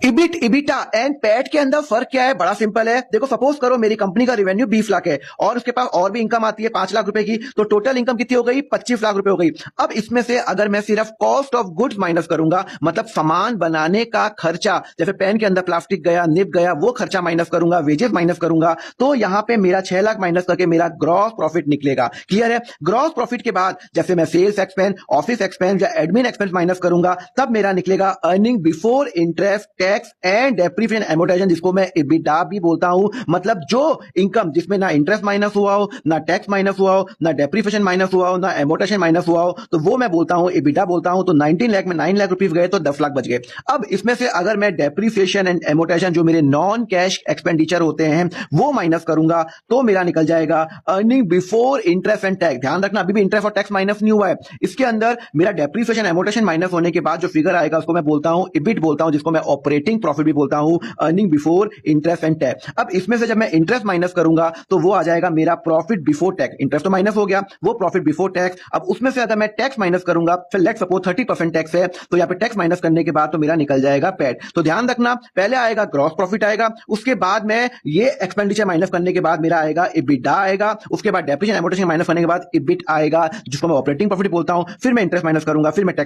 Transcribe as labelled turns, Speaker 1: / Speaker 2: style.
Speaker 1: EBIT, EBITDA and PAT के अंदर फर्क क्या है? बड़ा सिंपल है। देखो, सपोज करो मेरी कंपनी का रेवेन्यू 20 लाख है और उसके पास और भी इनकम आती है 5 लाख रुपए की, तो टोटल इनकम कितनी हो गई? 25 लाख रुपए हो गई। अब इसमें से अगर मैं सिर्फ कॉस्ट ऑफ गुड्स माइनस करूंगा, मतलब सामान बनाने का खर्चा, जैसे पेन के अंदर प्लास्टिक गया, निब गया, वो खर्चा माइनस करूंगा, वेजेस माइनस करूंगा, तो यहां पे मेरा 6 लाख माइनस करके मेरा ग्रॉस प्रॉफिट निकलेगा। क्लियर है? ग्रॉस प्रॉफिट के बाद जैसे मैं सेल्स एक्सपेंस, ऑफिस एक्सपेंस या एडमिन एक्सपेंस माइनस करूंगा, तब मेरा निकलेगा earning before interest, tax and depreciation amortisation, जिसको मैं EBITDA भी बोलता हूं। मतलब जो इनकम जिसमें ना इंटरेस्ट माइनस हुआ हो, ना टैक्स माइनस हुआ हो, ना डेप्रिसिएशन माइनस हुआ हो, ना एमोर्टाइजेशन माइनस हुआ हो, तो वो मैं बोलता हूं EBITDA बोलता हूं। तो 19 लाख में 9 लाख रुपीस गए तो 10 लाख बच गए। अब इसमें से अगर मैं डेप्रिसिएशन एंड एमोर्टाइजेशन, जो मेरे नॉन कैश एक्सपेंडिचर होते हैं, वो माइनस करूंगा, तो मेरा निकल जाएगा earning before interest and tax. ध्यान रखना, अभी भी इंटरेस्ट और टैक्स माइनस नहीं हुआ है। इसके अंदर मेरा डेप्रिसिएशन एमोर्टाइजेशन माइनस होने के बाद जो फिगर आएगा उसको मैं बोलता हूं EBIT बोलता हूं, जिसको मैं ऑपरेटिंग प्रॉफिट भी बोलता हूं, earning before interest and tax. अब इसमें से जब मैं इंटरेस्ट माइनस करूंगा तो वो आ जाएगा मेरा प्रॉफिट बिफोर टैक्स। इंटरेस्ट तो माइनस हो गया, वो प्रॉफिट बिफोर टैक्स। अब उसमें से अगर मैं टैक्स माइनस करूंगा, फिर लेट्स सपोज 30% टैक्स है, तो यहाँ पे टैक्स माइनस करने के बाद तो मेरा निकल जाएगा पैट। तो ध्यान रखना, पहले आएगा ग्रॉस प्रॉफिट आएगा, उसके बाद में ये एक्सपेंडिचर माइनस करने के बाद मेरा आएगा EBITDA आएगा, उसके बाद डेप्रिसिएशन एमोर्टाइजेशन माइनस करने के बाद EBIT आएगा, जिसको मैं ऑपरेटिंग प्रॉफिट बोलता हूं। फिर मैं इंटरेस्ट माइनस करूंगा, फिर मैं टैक्स